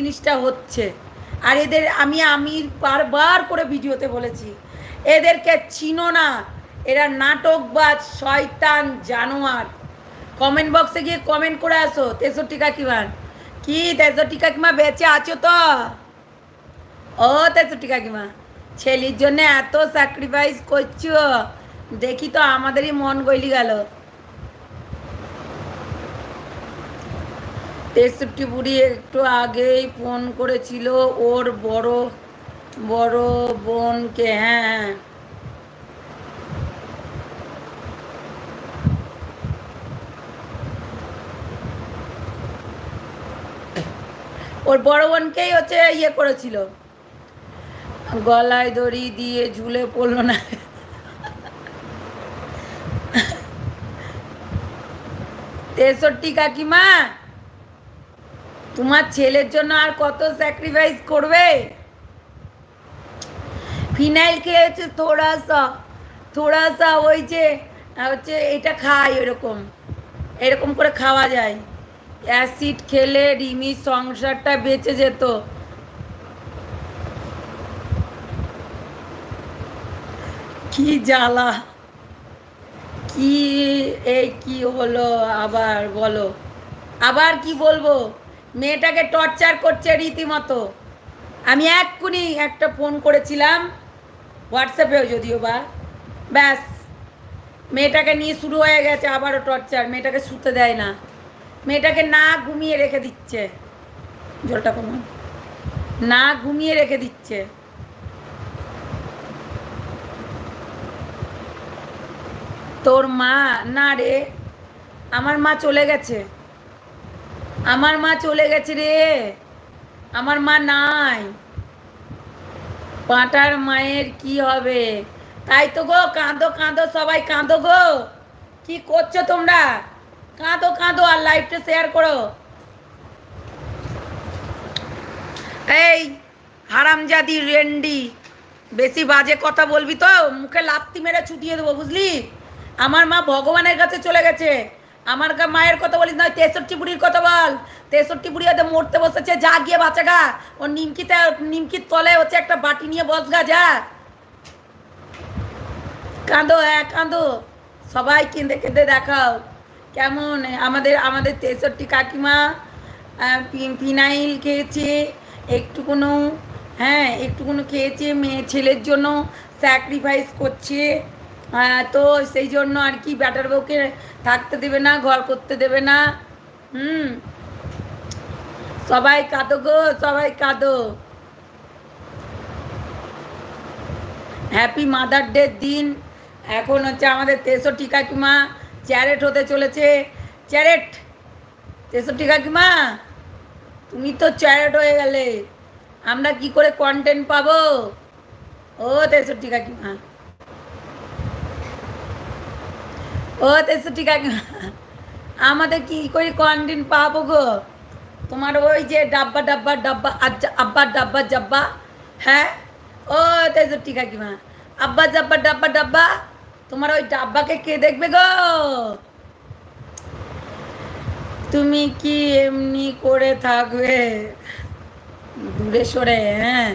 জিনিসটা হচ্ছে। আর এদের আমি বারবার করে ভিডিওতে বলেছি, এদেরকে চিনো না, এরা নাটকবাজ, শয়তান, জানোয়ার। কমেন্ট বক্সে গিয়ে কমেন্ট করে আসো 63 কাকিমার। কি 63 কাকিমা বেঁচে আছো তো? ও 63 কাকিমা, ছেলের জন্য এত স্যাক্রিফাইস করছো, দেখি তো আমাদেরই মন গলি গেল। 63 বুড়ি একটু আগেই ফোন করেছিল ওর বড় বড় বোনকে। হ্যাঁ, ওর বড় বোনকেই হচ্ছে ইয়ে করেছিল, গলায় দড়ি দিয়ে ঝুলে পড়লো না। 63 কাকিমা, তোমার ছেলের জন্য আর কত স্যাক্রিফাইস করবে? ফিনাইল খেয়েছে থোড়া সা ওই যে হচ্ছে এটা খায়, এরকম করে খাওয়া যায়। অ্যাসিড খেলে রিমির সংসারটা বেঁচে যেত। কি জ্বালা, কি এই কি হলো আবার বলো, আবার কি বলবো? মেয়েটাকে টর্চার করছে রীতিমতো। আমি এক্ষুনি একটা ফোন করেছিলাম হোয়াটসঅ্যাপেও, যদিও বা, ব্যাস মেয়েটাকে নিয়ে শুরু হয়ে গেছে আবারও টর্চার। মেয়েটাকে শুতে দেয় না, মেয়েটাকে না ঘুমিয়ে রেখে দিচ্ছে, জলটা কমা, না ঘুমিয়ে রেখে দিচ্ছে। তোর মা? না রে, আমার মা চলে গেছে, আমার মা চলে গেছে রে, আমার মা নাই। পাঁটার মায়ের কি হবে? তাই তো গো, কাঁদো কাঁদো, সবাই কাঁদো গো। কি করছো তোমরা? কাঁদো কাঁদো আর লাইভটা শেয়ার করো। এই হারামজাদি রেন্ডি, বেশি বাজে কথা বলবি তো মুখে লাত্তি মেরে ছুটিয়ে দেবো, বুঝলি? আমার মা ভগবানের কাছে চলে গেছে, আমার মায়ের কথা বলিস না। 63 বুড়ির কথা বল। 63 বুড়ি হয়তো মরতে বসেছে, যা গিয়ে বাঁচা গা। ও নিমকির তলে হচ্ছে একটা বাটি নিয়ে বস গা, যা কাঁদো, হ্যাঁ কাঁদো, সবাই কেঁদে কেঁদে দেখাও কেমন। আমাদের 63 কাকিমা ফিনাইল খেয়েছে একটুকুনো, হ্যাঁ একটুকুনো খেয়েছে, মেয়ে ছেলের জন্য স্যাক্রিফাইস করছে। তো সেই জন্য আর কি ব্যাটার বউকে থাকতে দেবে না, ঘর করতে দেবে না। সবাই কাঁদো গো, সবাই কাঁদো। হ্যাপি মাদার ডে দিন। এখন হচ্ছে আমাদের 63 কাকিমা চ্যারেট হতে চলেছে, চ্যারেট। 63 কাকিমা, তুমি তো চ্যারেট হয়ে গেলে, আমরা কি করে কন্টেন্ট পাবো? ও 63 কাকিমা, ও 63 কাকিমা, আমাদের কি করে কন্টেন্ট পাবো গো? তোমার ওই যে ডাব্বা ডাব্বা ডাব্বা আব্বা ডাব্বা জাব্বা, হ্যাঁ ও 63 কাকিমা, আব্বা জাব্বা ডাব্বা ডাব্বা, তোমার ওই ডাব্বাকে কে দেখবে গো? তুমি কি এমনি করে থাকবে দূরে সরে? হ্যাঁ,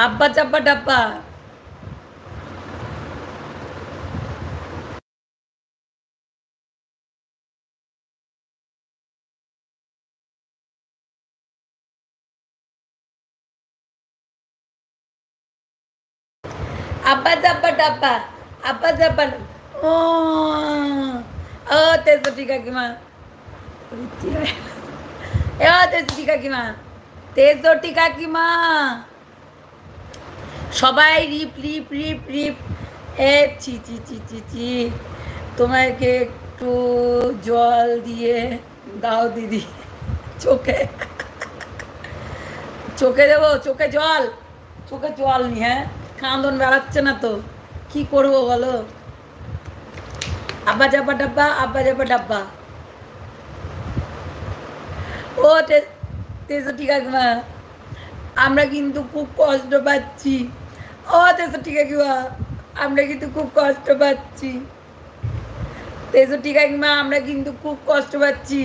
আব্বা চাব্বা ডাব্বা, আব্বা জাব্বা ডাব্বা, আব্বা জাব্বা। ও ও 63 কাকিমা, এ 63 কাকিমা, 63 কাকিমা, সবাই রিপ রিপ রিপ রিপ। এ ছি ছি ছি ছি ছি, তোমাকে একটু জল দিয়ে দাও দিদি চোখে, চোখে দেবো, চোখে জল, চোখে জল নি, হ্যাঁ কাঁদন বেড়াচ্ছে না তো কি করবো বলো? আব্বা জাব্বা ডাব্বা, আব্বা জাব্বা ডাব্বা। ও 63 কাকিমা, আমরা কিন্তু খুব কষ্ট পাচ্ছি। ও 63 কাকিমা, আমরা কিন্তু খুব কষ্ট পাচ্ছি। 63 কাকিমা, আমরা কিন্তু খুব কষ্ট পাচ্ছি।